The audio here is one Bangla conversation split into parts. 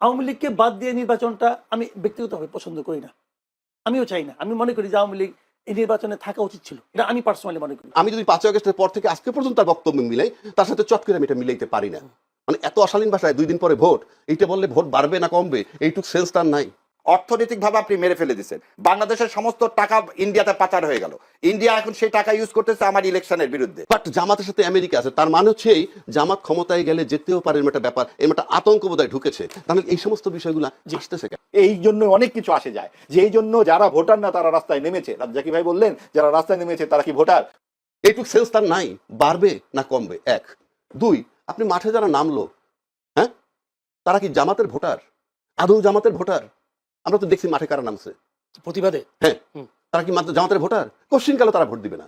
আওয়ামী লীগকে বাদ দিয়ে নির্বাচনটা আমি ব্যক্তিগতভাবে পছন্দ করি না, আমিও চাই না। আমি মনে করি যে আওয়ামী লীগ এই নির্বাচনে থাকা উচিত ছিল, এটা আমি পার্সোনালি মনে করি। আমি যদি 5ই আগস্টের পর থেকে আজকে পর্যন্ত তার বক্তব্য মিলাই, তার সাথে চট করে আমি এটা মিলাইতে পারি না। মানে এত অশালীন ভাষায় 2 দিন পরে ভোট, এইটা বললে ভোট বাড়বে না কমবে এইটুক সেন্স তার নাই। অর্থনৈতিকভাবে আপনি মেরে ফেলে দিচ্ছেন। বাংলাদেশের সমস্ত টাকা ইন্ডিয়াতে পাচার হয়ে গেল, ইন্ডিয়া এখন সেই টাকা ইউজ করতেছে আমার ইলেকশনের বিরুদ্ধে। বাট জামাতের সাথে আমেরিকা আছে, তার মানে হচ্ছে এই জামাত ক্ষমতায় গেলে যেতেও পারে, এরকম একটা ব্যাপার, এরকম একটা আতঙ্ক বোধহয় ঢুকেছে। তাহলে এই সমস্ত বিষয়গুলো আসতেছে কেন? এই জন্য অনেক কিছু আসে যায়, যে এই জন্য যারা ভোটার না তারা রাস্তায় নেমেছে। রাজ্জাকি ভাই বললেন যারা রাস্তায় নেমেছে তারা কি ভোটার? এইটুক সেন্স তার নাই, বাড়বে না কমবে। 1 2 আপনি মাঠে যারা নামলো, হ্যাঁ, তারা কি জামাতের ভোটার? আদৌ জামাতের ভোটার? আমরা তো দেখছি মাঠে কারা নামছে প্রতিবাদে। হ্যাঁ, তারা কি মাত্র জামাতের ভোটার? কোশ্চিন কালে তারা ভোট দিবে না,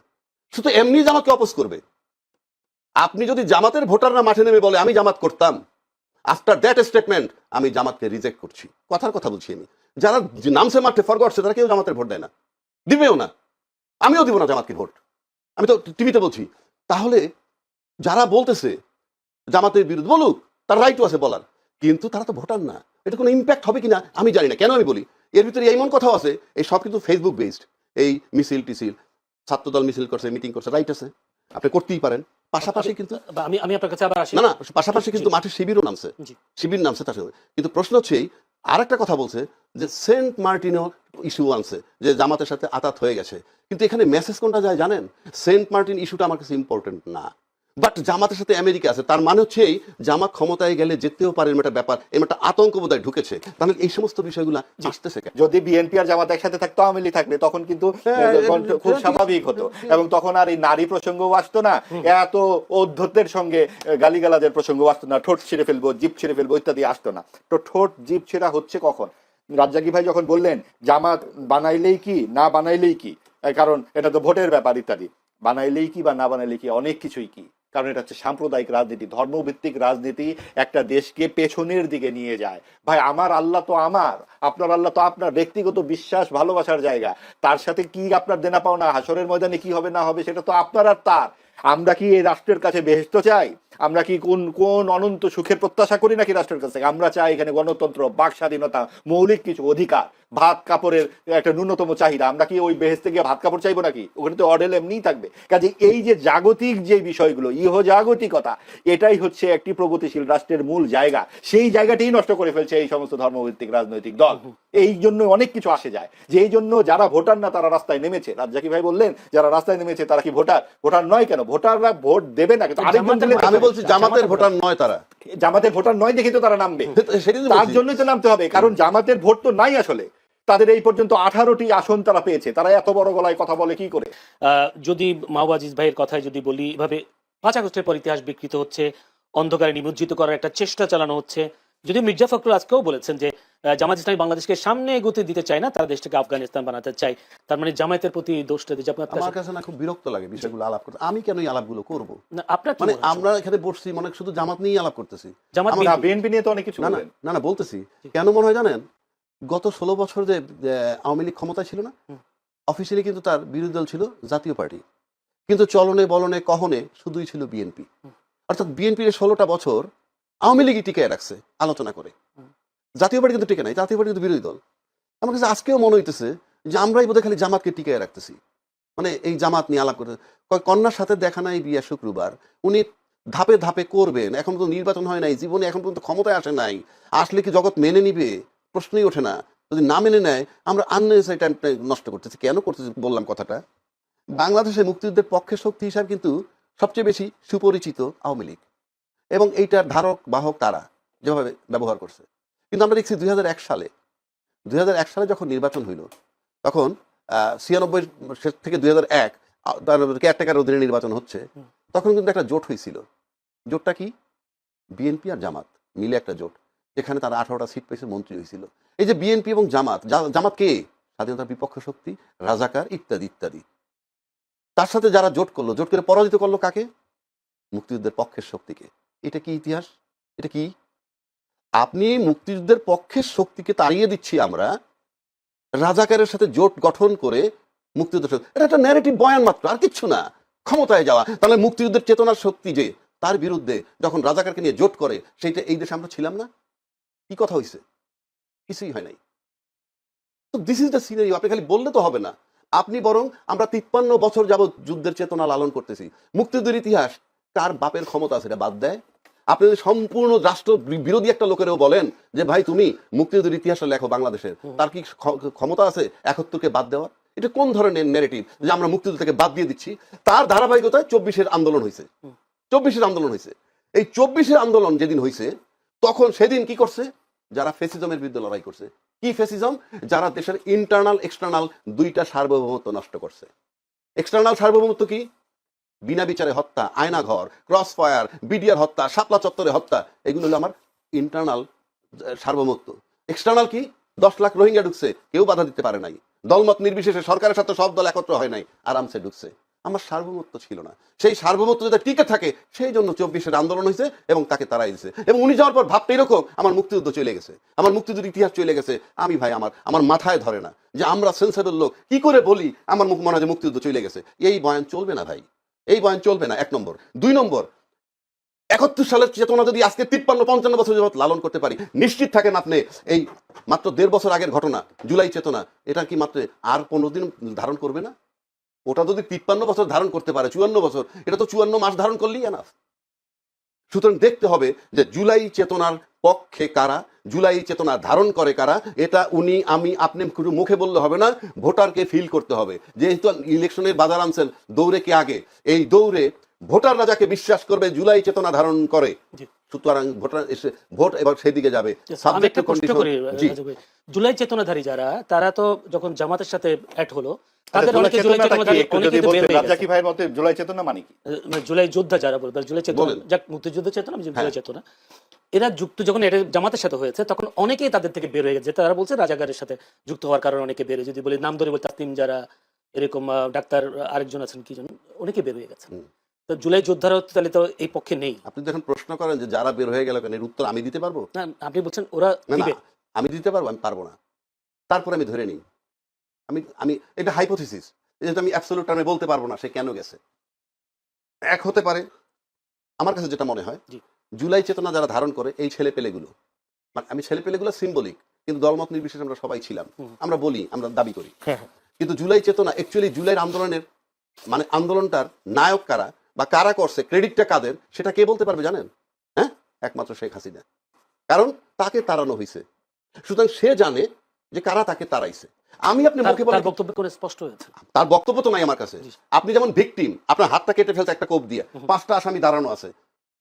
শুধু এমনি জামাতকে অপোজ করবে। আপনি যদি জামাতের ভোটাররা মাঠে নেমে বলে আমি জামাত করতাম, আফটার দ্যাট স্টেটমেন্ট আমি জামাতকে রিজেক্ট করছি, কথার কথা বলছি আমি। যারা নামছে মাঠে ফরগটছে তারা কেউ জামাতের ভোট দেয় না, দিবেও না, আমিও দিব না জামাতকে ভোট, আমি তো টিভিতে বলছি। তাহলে যারা বলতেছে জামাতের বিরুদ্ধে বলুক, তার রাইটও আছে বলার, কিন্তু তারা তো ভোটার না। এটা কোনো ইম্প্যাক্ট হবে কিনা আমি জানি না। কেন আমি বলি, এর ভিতরে এমন কথাও আছে, এই সব কিন্তু ফেসবুক বেসড। এই মিছিল টিছিল, ছাত্রদল মিছিল করছে, মিটিং করছে, রাইট আছে, আপনি করতেই পারেন। পাশাপাশি কিন্তু আমি আপনার কাছে আবার আসি। না না, পাশাপাশি কিন্তু মাঠে শিবিরও নামছে, শিবির নামছে তার সাথে। কিন্তু প্রশ্ন হচ্ছে আর একটা কথা বলছে যে সেন্ট মার্টিনও ইস্যু আনছে, যে জামাতের সাথে আতাত হয়ে গেছে। কিন্তু এখানে মেসেজ কোনটা যায় জানেন? সেন্ট মার্টিন ইস্যুটা আমার কাছে ইম্পর্টেন্ট না, বাট জামাতের সাথে আমেরিকা আছে, তার মানে হচ্ছে এই জামাত ক্ষমতায় গেলে যেতেও পারে, এরকম একটা ব্যাপার, এরকম একটা আতঙ্ক বোধহয় ঢুকেছে। তাহলে এই সমস্ত বিষয়গুলো আসতেছে কেন? যদি বিএনপি আর জামাত একসাথে থাকতো, আওয়ামী লীগ থাকলে তখন কিন্তু খুব স্বাভাবিক হতো, এবং তখন আর এই নারী প্রসঙ্গও আসতো না, এত অধ্যত্বের সঙ্গে গালিগালাজের প্রসঙ্গ আসতো না, ঠোঁট ছিঁড়ে ফেলবো, জিপ ছিঁড়ে ফেলবো ইত্যাদি আসতো না। তো ঠোঁট জিপ ছেঁড়া হচ্ছে কখন? রাজ্জাকি ভাই যখন বললেন জামাত বানাইলেই কি না বানাইলেই কি, কারণ এটা তো ভোটের ব্যাপার ইত্যাদি, বানাইলেই কি বা না বানাইলেই কি, অনেক কিছুই কি, কারণ এটা হচ্ছে সাম্প্রদায়িক রাজনীতি, ধর্মভিত্তিক রাজনীতি একটা দেশকে পেছনের দিকে নিয়ে যায়। ভাই আমার আল্লাহ তো আমার, আপনার আল্লাহ তো আপনার, ব্যক্তিগত বিশ্বাস ভালোবাসার জায়গা, তার সাথে কি আপনার দেনা পাওনা, হাসরের ময়দানে কি হবে না হবে সেটা তো আপনার আর তার। আমরা কি এই রাষ্ট্রের কাছে বেহেশত চাই? আমরা কি কোন কোন অনন্ত সুখের প্রত্যাশা করি নাকি রাষ্ট্রের কাছে? আমরা চাই এখানে গণতন্ত্র, বাক স্বাধীনতা, মৌলিক কিছু অধিকার, ভাত কাপড়ের একটা ন্যূনতম চাহিদা। আমরা কি ওই বেহেশতে গিয়ে ভাত কাপড় চাইবো নাকি? ওখানে তো অডেল এমনিই থাকবে। কাজে এই যে জাগতিক যে বিষয়গুলো, ইহজাগতিকতা, এটাই হচ্ছে একটি প্রগতিশীল রাষ্ট্রের মূল জায়গা। সেই জায়গাটাই নষ্ট করে ফেলছে এই সমস্ত ধর্মভিত্তিক রাজনৈতিক দল। এই জন্য অনেক কিছু আসে যায়, যে এই জন্য যারা ভোটার না তারা রাস্তায় নেমেছে। রাজ্জাকি ভাই বললেন যারা রাস্তায় নেমেছে তারা কি ভোটার? ভোটার নয় কেন? ভোটাররা ভোট দেবে না, কিন্তু আমি বলছি জামাতের ভোটার নয় তারা। জামাতের ভোটার নয় দেখে তো তারা নামবে, তার জন্যই তো নামতে হবে, কারণ জামাতের ভোট তো নাই আসলে। তাদের এই পর্যন্ত 18টি আসন তারা পেয়েছে, তারা এত বড় গলায় কথা বলে কি করে? যদি মাহবুব আজিজ ভাইয়ের কথায় যদি বলি, এভাবে 5 আগস্টের পর ইতিহাস বিকৃত হচ্ছে, অন্ধকারে নিমজ্জিত করার একটা চেষ্টা চালানো হচ্ছে। যদি মির্জা ফখরুল আজকেও বলেছেন যে জামাত ইসলামী বাংলাদেশকে সামনে এগোতে দিতে চায় না, তারা দেশটাকে আফগানিস্তান বানাতে চায়, তার মানে জামায়াতের প্রতি দোষটা দিচ্ছে। আমার কাছে না খুব বিরক্ত লাগে বিষয়গুলো আলাপ করতে। আমি কেন এই আলাপগুলো করবো? আপনার মানে আমরা এখানে বসছি মনে শুধু জামাত নিয়ে আলাপ করতেছি, বিএনপি নিয়ে তো অনেক কিছু না না না বলতেছি। কেন মনে হয় জানেন? গত 16 বছর যে আওয়ামী লীগ ক্ষমতায় ছিল না, অফিসিয়ালি কিন্তু তার বিরোধী দল ছিল জাতীয় পার্টি, কিন্তু চলনে বলনে কহনে শুধুই ছিল বিএনপি। অর্থাৎ বিএনপির 16টা বছর আওয়ামী লীগই টিকায় রাখছে আলোচনা করে, জাতীয় পার্টি কিন্তু টিকে নাই, জাতীয় পার্টি কিন্তু বিরোধী দল। আমার কাছে আজকেও মনে হইতেছে যে আমরাই বোধহয় খালি জামাতকে টিকায় রাখতেছি, মানে এই জামাত নিয়ে আলাপ করতে। কন্যার সাথে দেখা নাই বিয়া শুক্রবার, উনি ধাপে ধাপে করবেন, এখন তো নির্বাচন হয় নাই, জীবনে এখন পর্যন্ত ক্ষমতায় আসে নাই, আসলে কি জগৎ মেনে নিবে? প্রশ্নই ওঠে না। যদি না মেনে নেয় আমরা আননেসেসারি টাইমটা নষ্ট করতেছি। কেন করতেছি বললাম কথাটা, বাংলাদেশে মুক্তিযুদ্ধের পক্ষের শক্তি হিসাবে কিন্তু সবচেয়ে বেশি সুপরিচিত আওয়ামী লীগ, এবং এইটার ধারক বাহক তারা যেভাবে ব্যবহার করছে। কিন্তু আমরা দেখছি 2001 সালে যখন নির্বাচন হইল, তখন 96 থেকে 2001 কেয়ারটেকার অধীনে নির্বাচন হচ্ছে, তখন কিন্তু একটা জোট হয়েছিল। জোটটা কি? বিএনপি আর জামাত মিলে একটা জোট, যেখানে তারা 18টা সিট পেয়েছে, মন্ত্রী হয়েছিল। এই যে বিএনপি এবং জামাত, জামাত কে? স্বাধীনতার বিপক্ষ শক্তি, রাজাকার ইত্যাদি ইত্যাদি। তার সাথে যারা জোট করলো, জোট করে পরাজিত করলো কাকে? মুক্তিযুদ্ধের পক্ষের শক্তিকে। এটা কি ইতিহাস? এটা কি? আপনি মুক্তিযুদ্ধের পক্ষের শক্তিকে তাড়িয়ে দিচ্ছি আমরা, রাজাকারের সাথে জোট গঠন করে মুক্তিযুদ্ধ, এটা একটা ন্যারেটিভ বয়ান মাত্র, আর কিচ্ছু না। ক্ষমতায় যাওয়া, তাহলে মুক্তিযুদ্ধের চেতনার শক্তি যে তার বিরুদ্ধে যখন রাজাকারকে নিয়ে জোট করে, সেইটা এই দেশে আমরা ছিলাম না? কি কথা হয়েছে? কিছুই হয় নাই। তো দিস ইজ দ্য সিনারিও। আপনি খালি বললে তো হবে না, আপনি বরং আমরা 53 বছর যাবৎ যুদ্ধের চেতনা লালন করতেছি। মুক্তিযুদ্ধের ইতিহাস কার বাপের ক্ষমতা আছে এটা বাদ দেয়? আপনি যদি সম্পূর্ণ রাষ্ট্র বিরোধী একটা লোকেরও বলেন যে ভাই তুমি মুক্তিযুদ্ধের ইতিহাসটা লেখো বাংলাদেশের, তার কি ক্ষমতা আছে 71কে বাদ দেওয়ার? এটা কোন ধরনের ন্যারেটিভ যে আমরা মুক্তিযুদ্ধ থেকে বাদ দিয়ে দিচ্ছি? তার ধারাবাহিকতায় 24-এর আন্দোলন হয়েছে। 24-এর আন্দোলন হয়েছে। এই 24-এর আন্দোলন যেদিন হয়েছে তখন সেদিন কি করছে? যারা ফেসিজমের বিরুদ্ধে লড়াই করছে। কি ফেসিজম? যারা দেশের ইন্টারনাল এক্সটার্নাল দুইটা সার্বভৌমত্ব নষ্ট করছে। এক্সটার্নাল সার্বভৌমত্ব কি? বিনা বিচারে হত্যা, আয়নাঘর, ক্রস ফায়ার, বিডিআর হত্যা, শাপলা চত্বরে হত্যা, এগুলো হলো আমার ইন্টারনাল সার্বভৌমত্ব। এক্সটার্নাল কি? 10 লাখ রোহিঙ্গা ঢুকছে, কেউ বাধা দিতে পারে নাই। দলমত নির্বিশেষে সরকারের সাথে সব দল একত্র হয় নাই, আরামসে ঢুকছে। আমার সার্বভৌমত্ব ছিল না। সেই সার্বভৌমত্ব যাতে টিকে থাকে সেই জন্য 24-এর আন্দোলন হয়েছে এবং তাকে তাড়াই দিয়েছে। এবং উনি যাওয়ার পর ভাবতে এরকম আমার মুক্তিযুদ্ধ চলে গেছে, আমার মুক্তিযুদ্ধের ইতিহাস চলে গেছে। আমি ভাই আমার মাথায় ধরে না যে আমরা সেন্সেবল লোক কি করে বলি আমার মুখ মনে হয় যে মুক্তিযুদ্ধ চলে গেছে। এই বয়ান চলবে না ভাই, এই বয়ান চলবে না। 1 নম্বর। 2 নম্বর, 71 সালের চেতনা যদি আজকে 53-55 বছর যাবত লালন করতে পারি, নিশ্চিত থাকেন আপনি এই মাত্র 1.5 বছর আগের ঘটনা জুলাই চেতনা, এটা কি মাত্র আর 15 দিন ধারণ করবে না? ওটা যদি 53 বছর ধারণ করতে পারে, 54 বছর, এটা তো 54 মাস ধারণ করলেই এনাফ। সুতরাং দেখতে হবে যে জুলাই চেতনার পক্ষে কারা, জুলাই চেতনা ধারণ করে কারা। এটা উনি আমি আপনি শুধু মুখে বললে হবে না, ভোটারকে ফিল করতে হবে। যেহেতু ইলেকশনের বাজার আনছেন, দৌড়ে কে আগে? এই দৌড়ে ভোটাররা যাকে বিশ্বাস করবে জুলাই চেতনা ধারণ করে, সুতরাং ভোটার এসে ভোট এবার সেদিকে যাবে। আমি একটা প্রশ্ন করি, জুলাই চেতনাধারী যারা, তারা তো যখন জামাতের সাথে অ্যাড হলো, তাদের অনেকে জুলাই চেতনাধারী, অনেকে তো বের হয়ে গেছে। রাজ্জাকি ভাইয়ের মতে জুলাই চেতনা মানে কি? জুলাই যোদ্ধা যারা বলবে, জুলাই চেতনা, যাক মুক্তিযুদ্ধ চেতনা, জুলাই চেতনা, এরা যুক্ত যখন এটা জামাতের সাথে হয়েছে তখন অনেকেই তাদের থেকে বের হয়ে গেছে। তারা বলছে রাজাকারের সাথে যুক্ত হওয়ার কারণে অনেকে বের হয়ে, যদি বলি নাম ধরে বলি তাসনিম যারা, এরকম ডাক্তার আরেকজন আছেন কি জন, অনেকে বের হয়ে গেছেন। তো জুলাই যোদ্ধারা তাহলে তো এই পক্ষে নেই। আপনি যখন প্রশ্ন করেন যে যারা বের হয়ে গেল কেন, এর উত্তর আমি দিতে পারবো না? আপনি বলছেন ওরা দিবে। আমি দিতে পারবো? আমি পারবো না। তারপরে আমি ধরে নিই, আমি এটা হাইপোথিসিস, যেটা আমি অ্যাবসলিউট টার্মে বলতে পারবো না সে কেন গেছে। এক হতে পারে, আমার কাছে যেটা মনে হয়, জুলাই চেতনা যারা ধারণ করে এই ছেলে পেলেগুলো, মানে আমি ছেলে পেলেগুলো সিম্বলিক, কিন্তু দলমত নির্বিশেষে আমরা সবাই ছিলাম, আমরা বলি, আমরা দাবি করি। কিন্তু জুলাই চেতনা অ্যাকচুয়ালি জুলাইয়ের আন্দোলনের মানে আন্দোলনটার নায়ক কারা বা কারা করছে, ক্রেডিটটা কাদের, সেটা কে বলতে পারবে জানেন? হ্যাঁ, একমাত্র শেখ হাসিনা। কারণ তাকে তাড়ানো হয়েছে, সুতরাং সে জানে যে কারা তাকে তাড়াইছে। আমি আপনি মুখে বলে বক্তব্য করে স্পষ্ট হয়েছে, তার বক্তব্য তো নাই আমার কাছে। আপনি যেমন ভিকটিম, আপনার হাতটা কেটে ফেলছে একটা কোপ দিয়ে, 5টা আসামি দাঁড়ানো আছে,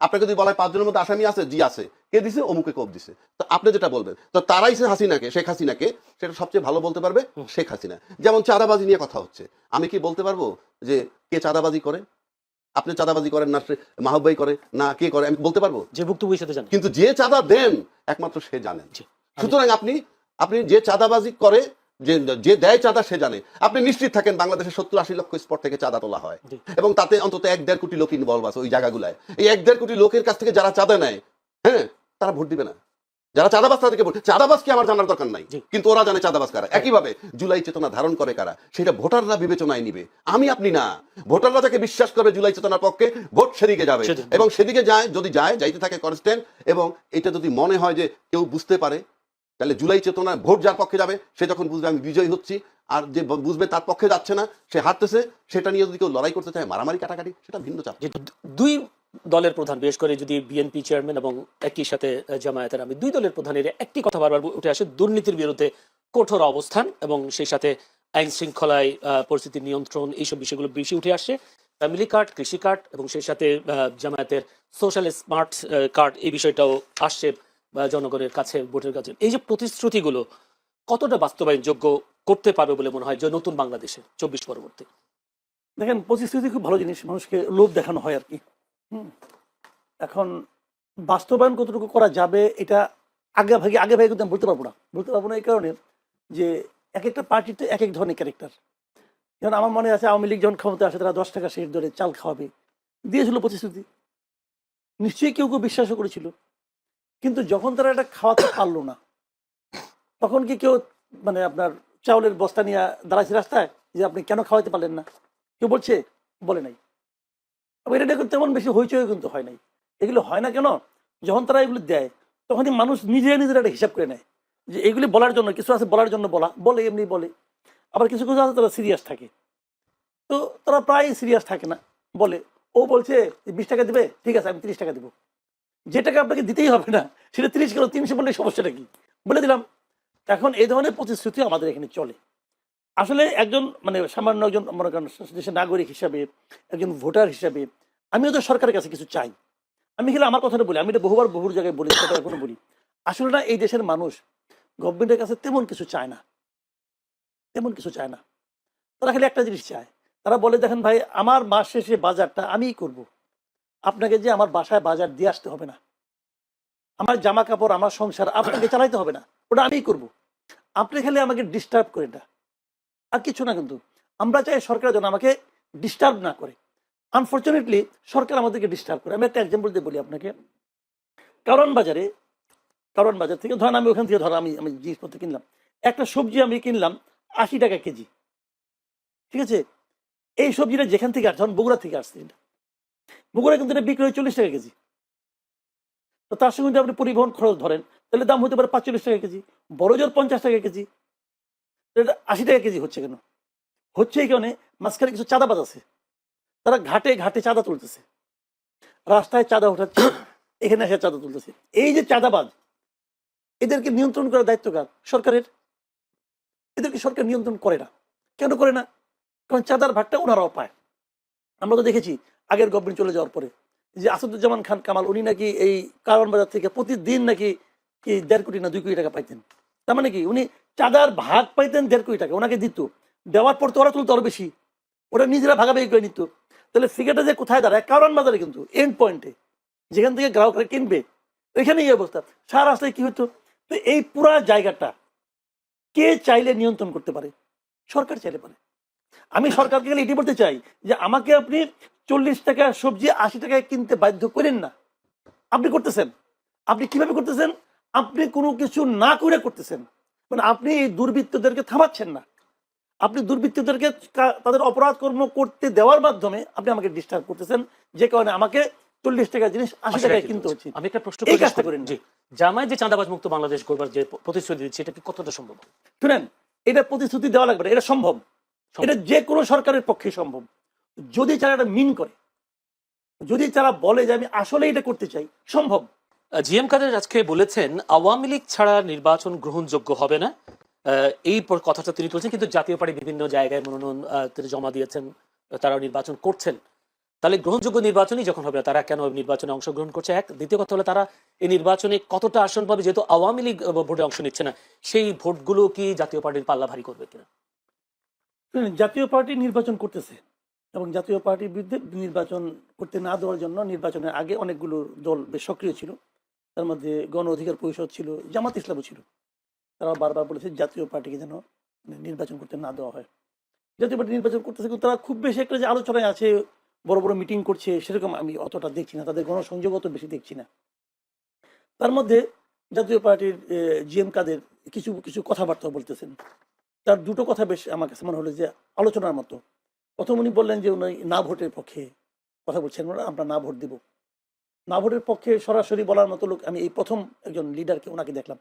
আপনাকে যদি বলা হয় 5 জনের মধ্যে আসামি আছে, জি আছে, কে দিছে? অমুকে কোপ দিছে। তো আপনি যেটা বলবেন, তো তারাইছে হাসিনাকে, শেখ হাসিনাকে, সেটা সবচেয়ে ভালো বলতে পারবে শেখ হাসিনা। যেমন চাঁদাবাজি নিয়ে কথা হচ্ছে, আমি কি বলতে পারবো যে কে চাঁদাবাজি করে? আপনি চাঁদাবাজি করেন না, মাহবুব ভাই করে না, কে করে? আমি বলতে পারবো? যে ভুক্তভোগীর সাথে জানেন, কিন্তু যে চাঁদা দেন একমাত্র সে জানেন। সুতরাং আপনি যে চাঁদাবাজি করে, যে দেয় চাঁদা সে জানে। আপনি নিশ্চিত থাকেন বাংলাদেশে 70-80 লক্ষ স্পট থেকে চাঁদা তোলা হয়, এবং তাতে অন্তত 1-1.5 কোটি লোক ইনভলভ আছে ওই জায়গাগুলায়। এই 1-1.5 কোটি লোকের কাছ থেকে যারা চাঁদা নেয়, হ্যাঁ, তারা ভোট দিবে না। যারা চাঁদাবাজ তাদেরকে ভোট, চাঁদাবাজ কি আমার জানার দরকার নাই, কিন্তু ওরা জানে চাঁদাবাজ কারা। একইভাবে জুলাই চেতনা ধারণ করে কারা, সেটা ভোটাররা বিবেচনায় নিবে, আমি আপনি না। ভোটাররা যাকে বিশ্বাস করবে জুলাই চেতনার পক্ষে, ভোট সেদিকে যাবে, এবং সেদিকে যায়, যদি যাইতে থাকে কনস্ট্যান্ট, এবং এটা যদি মনে হয় যে কেউ বুঝতে পারে, তাহলে জুলাই চেতনা ভোট যার পক্ষে যাবে সে যখন বুঝবে আমি বিজয়ী হচ্ছি, আর যে বুঝবে তার পক্ষে যাচ্ছে না, সে হারতেছে, সেটা নিয়ে যদি কেউ লড়াই করতে চায়, মারামারি কাটাকাটি, সেটা ভিন্ন চাপ। দুই দলের প্রধান, বিশেষ করে যদি বিএনপি চেয়ারম্যান এবং একই সাথে জামায়াতের, আমি দুই দলের প্রধানের একটি কথা বারবার উঠে আসে, দুর্নীতির বিরুদ্ধে কঠোর অবস্থান, এবং সেই সাথে আইন শৃঙ্খলায় পরিস্থিতি নিয়ন্ত্রণ, এইসব বিষয়গুলো বেশি উঠে আসছে। ফ্যামিলি কার্ড, কৃষি কার্ড, এবং সেই সাথে জামায়াতের সোশ্যাল স্মার্ট কার্ড, এই বিষয়টাও আসছে জনগণের কাছে, ভোটের কাছে। এই যে প্রতিশ্রুতিগুলো কতটা বাস্তবায়ন যোগ্য করতে পারবে বলে মনে হয় যে নতুন বাংলাদেশে 24 পরবর্তী? দেখেন, প্রতিশ্রুতি খুব ভালো জিনিস, মানুষকে লোভ দেখানো হয় আর কি। এখন বাস্তবায়ন কতটুকু করা যাবে এটা আগে ভাগে কিন্তু আমি বলতে পারবো না। এই কারণে যে এক একটা পার্টিতে এক এক ধরনের ক্যারেক্টার। যেমন আমার মনে আছে আওয়ামী লীগ যখন ক্ষমতা আসে, তারা 10 টাকা শেষ ধরে চাল খাওয়াবে দিয়েছিল প্রতিশ্রুতি, নিশ্চয়ই কেউ কেউ বিশ্বাসও করেছিল। কিন্তু যখন তারা এটা খাওয়াতে পারলো না, তখন কি কেউ মানে আপনার চাউলের বস্তা নিয়ে দাঁড়াইছে রাস্তায় যে আপনি কেন খাওয়াতে পারলেন না? কেউ বলে নাই। এটা তেমন বেশি হইচই কিন্তু হয় নাই। এগুলো হয় না কেন? যখন তারা এগুলো দেয় তখনই মানুষ নিজেরা একটা হিসাব করে নেয় যে এগুলি বলার জন্য কিছু আছে, বলার জন্য বলে এমনি বলে, আবার কিছু কিছু আছে তারা সিরিয়াস থাকে। তো তারা প্রায় সিরিয়াস থাকে না, বলে ও বলছে 20 টাকা দিবে, ঠিক আছে আমি 30 টাকা দিব, যে টাকা আপনাকে দিতেই হবে না সেটা 30 কেন 300 বললে সমস্যাটা কি, বলে দিলাম। এখন এই ধরনের প্রতিশ্রুতি আমাদের এখানে চলে। আসলে একজন মানে সামান্য একজন মনে করেন দেশের নাগরিক হিসাবে, একজন ভোটার হিসাবে আমিও তো সরকারের কাছে কিছু চাই। আমি খেলে আমার কথাটা বলি, আমি এটা বহু জায়গায় বলি, সেটা এখনো বলি। আসলে না, এই দেশের মানুষ গভর্নমেন্টের কাছে তেমন কিছু চায় না, তেমন কিছু চায় না। তারা খালি একটা জিনিস চায়, তারা বলে দেখেন ভাই আমার মাস শেষে বাজারটা আমিই করব, আপনাকে যে আমার বাসায় বাজার দিয়ে আসতে হবে না, আমার জামা কাপড় আমার সংসার আপনাকে চালাইতে হবে না, ওটা আমিই করব, আপনি খালি আমাকে ডিস্টার্ব করেন না, আর কিছু না। কিন্তু আমরা চাই সরকার যেন আমাকে ডিস্টার্ব না করে। আনফর্চুনেটলি সরকার আমাদেরকে ডিস্টার্ব করে। আমি একটা এক্সাম্পল দিয়ে বলি আপনাকে। কারণ বাজার থেকে ধরেন আমি ওখান থেকে আমি জিনিসপত্র কিনলাম, একটা সবজি আমি কিনলাম 80 টাকা কেজি, ঠিক আছে। এই সবজিটা যেখান থেকে আসছে, ধরেন বগুড়া থেকে আসছে, বগুড়া কিন্তু এটা বিক্রি হয় 40 টাকা কেজি। তো তার সঙ্গে যদি আপনি পরিবহন খরচ ধরেন তাহলে দাম হতে পারে 45 টাকা কেজি, বড় জোর 50 টাকা কেজি। এটা 80 টাকা কেজি হচ্ছে কেন? হচ্ছে এই কারণে মাঝখানে কিছু চাঁদাবাজ আছে, তারা ঘাটে ঘাটে চাঁদা তুলতেছে, রাস্তায় চাঁদা উঠাচ্ছে, এখানে এসে চাঁদা তুলতেছে। এই যে চাঁদাবাজ, এদেরকে নিয়ন্ত্রণ করার দায়িত্ব কার? সরকারের। এদেরকে সরকার নিয়ন্ত্রণ করে না। কেন করে না? কারণ চাঁদার ভাগটা ওনারাও পায়। আমরা তো দেখেছি আগের গভর্নমেন্ট চলে যাওয়ার পরে যে আসাদুজ্জামান খান কামাল উনি নাকি এই কারণ বাজার থেকে প্রতিদিন নাকি কি 1.5 কোটি না 2 কোটি টাকা পাইতেন। তার মানে কি উনি চাঁদার ভাগ পাইতেন 1.5 কোটি টাকা, ওনাকে দিত, দেওয়ার পর তো ওরা তুলতো আরো বেশি, ওরা নিজেরা ভাগাভাগি করে নিত। তাহলে ফিগারটা যে কোথায় দাঁড়ায়? কারণ বাজারে, কিন্তু এন্ড পয়েন্টে যেখান থেকে গ্রাহকরা কিনবে ওইখানে এই অবস্থা। সারা রাস্তায় কি হতো? তো এই পুরা জায়গাটা কে চাইলে নিয়ন্ত্রণ করতে পারে? সরকার চাইলে পারে। আমি সরকারকে গেলে এটি বলতে চাই যে আমাকে আপনি 40 টাকা সবজি 80 টাকায় কিনতে বাধ্য করেন না। আপনি করতেছেন, আপনি কিভাবে করতেছেন? আপনি কোনো কিছু না করে করতেছেন, মানে আপনি এই দুর্বৃত্তদেরকে থামাচ্ছেন না, আপনি দুর্বৃত্তদেরকে তাদের অপরাধ কর্ম করতে দেওয়ার মাধ্যমে আপনি আমাকে ডিস্টার্ব করতেছেন, যে কারণে আমাকে 40 টাকা জিনিস 80 টাকায় কিনতে হচ্ছে। আমি একটা প্রশ্ন এই কাজটা করেন। জি, জামায়াত যে চাঁদাবাজ মুক্ত বাংলাদেশ করবার যে প্রতিশ্রুতি দিচ্ছে, এটা কি কতটা সম্ভব? শুনেন, এটা প্রতিশ্রুতি দেওয়া লাগবে না, এটা সম্ভব। এটা যে কোনো সরকারের পক্ষে সম্ভব, যদি তারা এটা মিন করে, যদি তারা বলে যে আমি আসলে এটা করতে চাই, সম্ভব। জিএম কাদের আজকে বলেছেন আওয়ামী লীগ ছাড়া নির্বাচন গ্রহণযোগ্য হবে না। এই কথাটা তিনি বলছেন, কিন্তু জাতীয় পার্টি বিভিন্ন জায়গায় মনোনয়ন তিনি জমা দিয়েছেন, তারা নির্বাচন করছেন। তাহলে গ্রহণযোগ্য নির্বাচনই যখন হবে, তারা কেন নির্বাচনে অংশগ্রহণ করছে? এক, দ্বিতীয় কথা হলো তারা এই নির্বাচনে কতটা আসন পাবে, যেহেতু আওয়ামী লীগ ভোটে অংশ নিচ্ছে না, সেই ভোটগুলো কি জাতীয় পার্টির পাল্লা ভারী করবে কিনা? জাতীয় পার্টি নির্বাচন করতেছে এবং জাতীয় পার্টির বিরুদ্ধে নির্বাচন করতে না দেওয়ার জন্য নির্বাচনের আগে অনেকগুলো দল বেশ সক্রিয় ছিল। তার মধ্যে গণ অধিকার পরিষদ ছিল, জামাত ইসলামও ছিল। তারা বারবার বলেছে জাতীয় পার্টিকে যেন নির্বাচন করতে না দেওয়া হয়। জাতীয় পার্টি নির্বাচন করতেছে, কিন্তু তারা খুব বেশি একটা যে আলোচনায় আছে, বড় বড় মিটিং করছে, সেরকম আমি অতটা দেখছি না, তাদের গণসংযোগ অত বেশি দেখছি না। তার মধ্যে জাতীয় পার্টির জিএম কাদের কিছু কিছু কথাবার্তা বলতেছেন। তার দুটো কথা বেশ আমার কাছে মনে হলো যে আলোচনার মতো। প্রথম উনি বললেন যে উনি না ভোটের পক্ষে কথা বলছেন, আমরা না ভোট দিব। না ভোটের পক্ষে সরাসরি বলার মতো লোক আমি এই প্রথম একজন লিডারকে ওনাকে দেখলাম।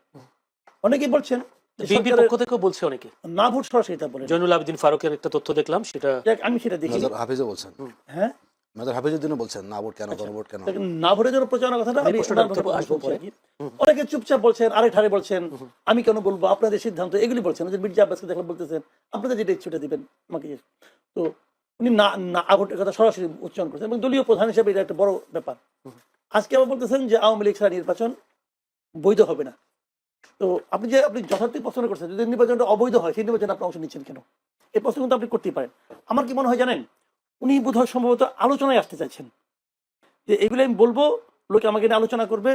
অনেকেই বলছেন বিএনপির পক্ষ থেকেও বলছে অনেকে না ভোট, সরাসরি তা বলেন। জয়নুল আবেদিন ফারুকের একটা তথ্য দেখলাম, সেটা আমি সেটা দেখি। হাফিজও বলছেন, হ্যাঁ মেজর হাফিজউদ্দিনও বলছেন না ভোট কেন, গণভোট কেন। না ভোটের জন্য প্রচারণার কথাটা আমি অনেকে চুপচাপ বলছেন, আরেক ধারে বলছেন আমি কেন বলবো, আপনাদের সিদ্ধান্ত, এগুলি বলছেন। মির্জা আব্বাসকে দেখলে বলতেছেন আপনাদের যেটা ইচ্ছুটা দিবেন আমাকে। তো উনি না ভোটের কথা সরাসরি উচ্চারণ করছেন এবং দলীয় প্রধান হিসেবে এটা একটা বড় ব্যাপার। আজকে আবার বলতেছেন যে আওয়ামী লীগ ছাড়া নির্বাচন বৈধ হবে না। তো আপনি যথার্থ প্রশ্ন করছেন, যদি নির্বাচনটা অবৈধ হয় সেই নির্বাচনে আপনি অংশ নিচ্ছেন কেন? এই প্রশ্ন কিন্তু আপনি করতেই পারেন। আমার কি মনে হয় জানেন, উনি বোধহয় সম্ভবত আলোচনায় আসতে চাইছেন যে এগুলো আমি বলবো, লোকে আমাকে নিয়ে আলোচনা করবে,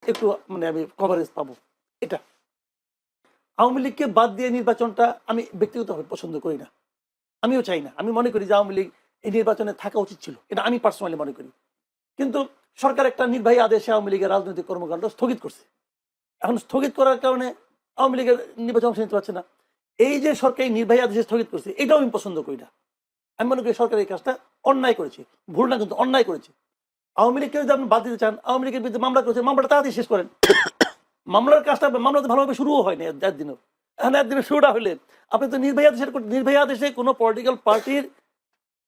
একটু মানে আমি কভারেজ পাবো। এটা আওয়ামী লীগকে বাদ দিয়ে নির্বাচনটা আমি ব্যক্তিগতভাবে পছন্দ করি না, আমিও চাই না। আমি মনে করি যে আওয়ামী লীগ এই নির্বাচনে থাকা উচিত ছিল, এটা আমি পার্সোনালি মনে করি। কিন্তু সরকার একটা নির্বাহী আদেশে আওয়ামী লীগের রাজনৈতিক কর্মকাণ্ড স্থগিত করছে। এখন স্থগিত করার কারণে আওয়ামী লীগের নির্বাচন অংশ নিতে পারছে না। এই যে সরকারি নির্বাহী আদেশে স্থগিত করছে, এটাও আমি পছন্দ করি না। আমি মনে করি সরকার এই কাজটা অন্যায় করেছে, ভুল না কিন্তু অন্যায় করেছে। আওয়ামী লীগকে যদি আপনি বাদ দিতে চান, আওয়ামী লীগের বিরুদ্ধে মামলা করেছে, মামলাটা তাড়াতাড়ি শেষ করেন। মামলার কাজটা মামলা তো ভালোভাবে শুরুও হয়নি একদিনও। এখন একদিনের শুরুটা হলে আপনি তো নির্ভয়া দেশে কোনো পলিটিক্যাল পার্টির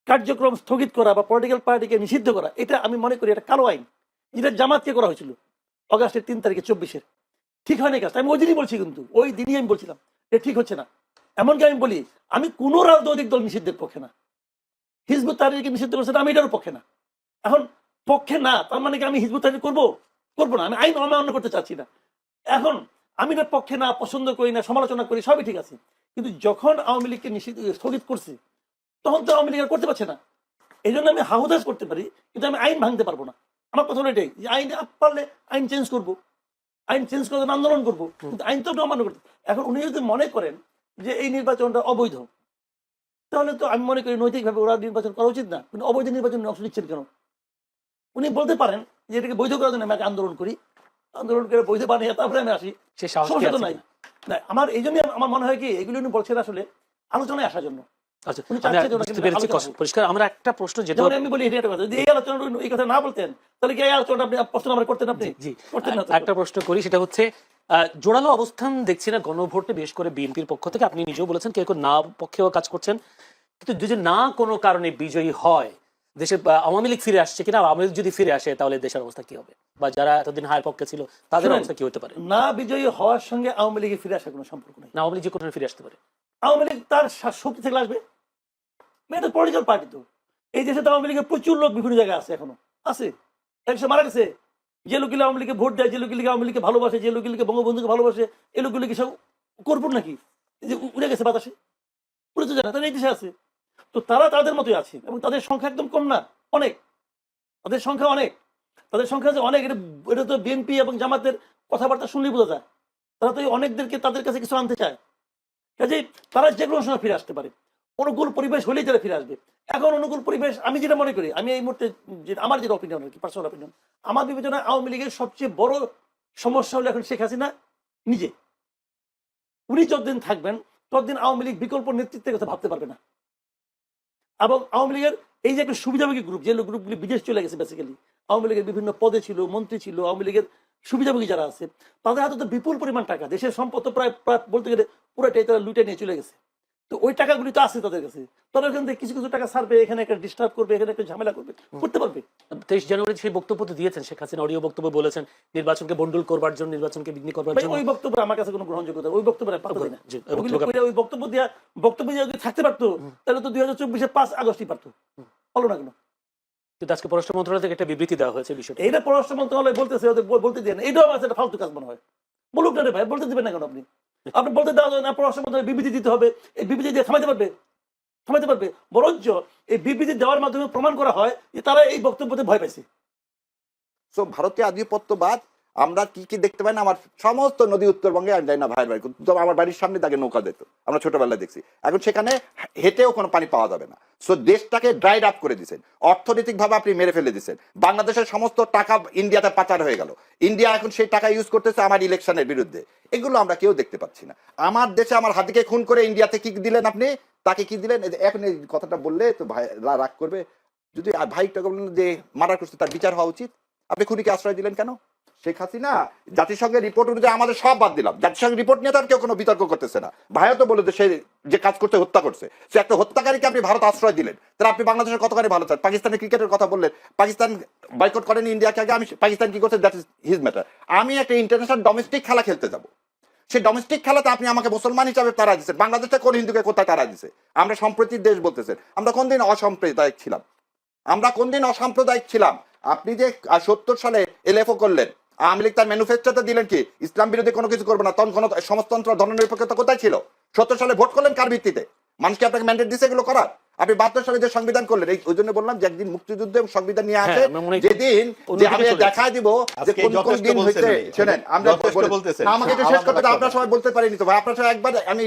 কার্যক্রম স্থগিত করা বা পলিটিক্যাল পার্টিকে নিষিদ্ধ করা, এটা আমি মনে করি এটা কালো আইন, যেটা জামাতকে করা হয়েছিল অগাস্টের 3 তারিখে 24-এর। ঠিক হয়নি কাজটা, আমি ওই দিনই বলছি, কিন্তু ওই দিনই আমি বলছিলাম এটা ঠিক হচ্ছে না। এমনকি আমি বলি আমি কোনো রাজনৈতিক দল নিষিদ্ধের পক্ষে না, হিজবুত তাহরিরকে নিষিদ্ধ করছে আমি এটারও পক্ষে না। এখন পক্ষে না তার মানে কি আমি হিজবুত তাহরির করবো না? আমি আইন অমান্য করতে চাচ্ছি না। এখন আমি এটার পক্ষে না, পছন্দ করি না, সমালোচনা করি, সবই ঠিক আছে, কিন্তু যখন আওয়ামী লীগকে নিষিদ্ধ স্থগিত করছে তখন তো আওয়ামী লীগ আর করতে পারছে না। এই জন্য আমি হাহুদাস করতে পারি, কিন্তু আমি আইন ভাঙতে পারবো না। আমার কথা হলো এটাই যে আইন পারলে আইন চেঞ্জ করবো, আইন চেঞ্জ করে আন্দোলন করবো, কিন্তু আইন তো অমান্য করতে। এখন উনি যদি মনে করেন যে এই নির্বাচনটা অবৈধ, তাহলে তো আমি মনে করি নৈতিকভাবে ওরা নির্বাচন করা উচিত না। কিন্তু অবৈধ নির্বাচনে অংশ নিচ্ছেন কেন? উনি বলতে পারেন যে এটাকে বৈধ করার জন্য আমি আগে আন্দোলন করি, আন্দোলন করে বৈধ বানিয়ে তারপরে আমি আসি, সে সাহস কি সমস্যা তো আছে নাই। কিনা? না, আমার এই জন্যই আমার মনে হয় কি এগুলো উনি বলছেন আসলে আলোচনায় আসার জন্য। আচ্ছা, উনি আমরা চাচ্ছেন যে ওনাকে বুঝতে পেরেছি আলোচনা হোক। পরিষ্কার। আমরা একটা প্রশ্ন যেটা যেমন আমি বলি এটা একটা কথা, যদি এই আলোচনা এই কথা না বলতেন তাহলে কি এই আলোচনা আপনি প্রশ্ন আমার করতেন? আপনি জি করতেন না তো। একটা প্রশ্ন করি, সেটা হচ্ছে জোরালো অবস্থান দেখছি না গণভোটে, বিশেষ করে বিএনপির পক্ষ থেকে। আপনি নিজেও বলেছেন কেউ কেউ না পক্ষেও কাজ করছেন, কিন্তু যদি না কোনো কারণে বিজয়ী হয় দেশে আওয়ামী লীগ ফিরে আসছে কিনা, আওয়ামী লীগ যদি ফিরে আসে তাহলে দেশের অবস্থা কি হবে, বা যারা এতদিন হায়ের পক্ষে ছিল তাদের শুনেন, অবস্থা কি হতে পারে? না বিজয়ী হওয়ার সঙ্গে আওয়ামী লীগে ফিরে আসার কোনো সম্পর্ক নেই। না আওয়ামী লীগ যে কোথাও ফিরে আসতে পারে, আওয়ামী লীগ তার শক্তি থেকে আসবে, এটা পলিটিক্যাল পার্টি। তো এই দেশে তো আওয়ামী লীগের প্রচুর লোক বিভিন্ন জায়গায় আছে, এখনো আছে। একশো মারা গেছে, যে লোকগুলো আওয়ামী লীগকে ভোট দেয়, যে লোকগুলিকে আওয়ামী লীগকে ভালোবাসে, যে লোকগুলিকে বঙ্গবন্ধুকে ভালোবাসে, এই লোকগুলি কি সব করবো নাকি যে উড়ে গেছে বাতাসে? উড়ে তো জানা, তারা এই দেশে আছে। তো তারা তাদের মতোই আছে, এবং তাদের সংখ্যা একদম কম না, অনেক। তাদের সংখ্যা অনেক, তাদের সংখ্যা যে অনেক, এটা তো বিএনপি এবং জামাতের কথাবার্তা শুনলেই বোঝা যায়। তারা তো এই অনেকদেরকে তাদের কাছে কিছু আনতে চায়, কাজেই তারা যে কোনো সময় ফিরে আসতে পারে। অনুকূল পরিবেশ হলেই তারা ফিরে আসবে। এখন অনুকূল পরিবেশ আমি যেটা মনে করি, আমি এই মুহূর্তে আমার যেটা অপিনিয়ন আর কি, পার্সোনাল অপিনিয়ন, আমার বিবেচনায় আওয়ামী লীগের সবচেয়ে বড় সমস্যা হলো এখন শেখ হাসিনা নিজে। উনি যতদিন থাকবেন ততদিন আওয়ামী লীগ বিকল্প নেতৃত্বের কথা ভাবতে পারবে না। এবং আওয়ামী লীগের এই যে একটা সুবিধাভোগী গ্রুপ, যে গ্রুপগুলি বিদেশ চলে গেছে, বেসিক্যালি আওয়ামী লীগের বিভিন্ন পদে ছিল, মন্ত্রী ছিল, আওয়ামী লীগের সুবিধাভোগী যারা আছে, তাদের হাতে তো বিপুল পরিমাণ টাকা, দেশের সম্পদ তো প্রায় বলতে গেলে পুরোটাই তারা লুটে নিয়ে চলে গেছে। তো ওই টাকাগুলি তো আছে তাদের কাছে, তারা এখান থেকে কিছু কিছু টাকা ছাড়বে, এখানে একটা ডিস্টার্ব করবে, এখানে একটা ঝামেলা করবে, করতে পারবে। 23 জানুয়ারি সেই বক্তব্য তো দিয়েছেন শেখ হাসিনা, অডিও বক্তব্য বলেছেন নির্বাচনকে বন্ডুল করবার জন্য, নির্বাচনকে বিঘ্ন করবার ভাই, জন্য। ওই বক্তব্য আমার কাছে কোনো গ্রহণযোগ্যতা, ওই বক্তব্য পাত্তা দেয় না। জি, ওগুলো করে ওই বক্তব্য দিয়ে যদি থাকতে পারতো তাহলে তো 2024-এর 5 আগস্টই পারতো, হলো না কেন? কিন্তু আজকে পররাষ্ট্র মন্ত্রণালয় থেকে একটা বিবৃতি দেওয়া হয়েছে বিষয়টা। এইটা পররাষ্ট্র মন্ত্রণালয় বলতেছে, ওদের বলতে দেন, এটাও আমার একটা ফালতু কাজ মনে হয়। বলুক না রে ভাই, বলতে দিবেন না কেন? আপনি আপনি বলতে দেওয়া যায় না, পররাষ্ট্র মন্ত্রণালয় বিবৃতি দিতে হবে, এই বিবৃতি দিয়ে থামাতে পারবে। বরঞ্চ এই বিবৃতি দেওয়ার মাধ্যমে প্রমাণ করা হয় যে তারা এই বক্তব্যতে ভয় পাইছে। সো ভারতীয় আধিপত্যবাদ আমরা কি কি দেখতে পাই না, আমার সমস্ত নদী উত্তরবঙ্গে আমি যাই না ভাইয়ের বাড়ি, কিন্তু আমার বাড়ির সামনে তাকে নৌকা দিত, আমরা ছোটবেলায় দেখছি। এখন সেখানে হেঁটেও কোনো পানি পাওয়া যাবে না। সো দেশটাকে ড্রাইড আপ করে দিচ্ছেন, অর্থনৈতিকভাবে আপনি মেরে ফেলে দিচ্ছেন। বাংলাদেশের সমস্ত টাকা ইন্ডিয়াতে পাচার হয়ে গেল, ইন্ডিয়া এখন সেই টাকা ইউজ করতেছে আমার ইলেকশনের বিরুদ্ধে। এগুলো আমরা কেউ দেখতে পাচ্ছি না। আমার দেশে আমার হাতিকে খুন করে ইন্ডিয়াতে কি দিলেন আপনি, তাকে কি দিলেন? এখন এই কথাটা বললে তো ভাই রাগ করবে। যদি ভাইটাকে বললেন যে মার্ডার করছে, তার বিচার হওয়া উচিত। আপনি খুনিকে আশ্রয় দিলেন কেন? শেখ হাসিনা জাতিসংঘের রিপোর্ট অনুযায়ী আমাদের সব বাদ দিলাম, জাতিসংঘের রিপোর্ট নিয়ে তার কেউ কোনো বিতর্ক করতেছে না। ভাইও তো বলে সে যে কাজ করতে হত্যা করছে, সে একটা হত্যাকারীকে আপনি ভারত আশ্রয় দিলেন, তাহলে আপনি বাংলাদেশের কতখানি ভালো চান? পাকিস্তানের ক্রিকেটের কথা বললেন, পাকিস্তান বয়কট করেনি ইন্ডিয়াকে আগে, আমি পাকিস্তান কি করছে দ্যাট ইজ হিজ ম্যাটার। আমি একটা ইন্টারন্যাশনাল ডোমেস্টিক খেলা খেলতে যাব, সেই ডোমেস্টিক খেলাতে আপনি আমাকে মুসলমান হিসাবে তারা দিচ্ছেন, বাংলাদেশটা কোন হিন্দুকে কোথায় তারা দিচ্ছে? আমরা সম্প্রীতির দেশ বলতেছেন, আমরা কোনদিন অসাম্প্রদায়িক ছিলাম? আমরা কোনদিন অসাম্প্রদায়িক ছিলাম? আপনি যে 70 সালে এলএফও করলেন, আওয়ামী লীগ তার ম্যানুফেস্টোতে দিলেন কি ইসলাম বিরোধী কোনো কিছু করবে না, তখন কোনো সমাজতন্ত্র ধর্মনিরপেক্ষতা কোথায় ছিল? 70 সালে ভোট করলেন কার ভিত্তিতে? মানুষকে আপনাকে ম্যান্ডেট দিচ্ছে এগুলো করার? আপনি 72 সালে যে সংবিধান করলেন, এই ওই জন্য বললাম যে একদিন মুক্তিযুদ্ধ এবং সংবিধান নিয়ে আসে, যেদিন যে আমি দেখায় দিব যে কোন কোন দিন হইতে। শুনেন, আমরা আমাকে এটা শেষ করতে দাও, আপনারা সবাই বলতে পারেনি তো ভাই, আপনারা সবাই একবার আমি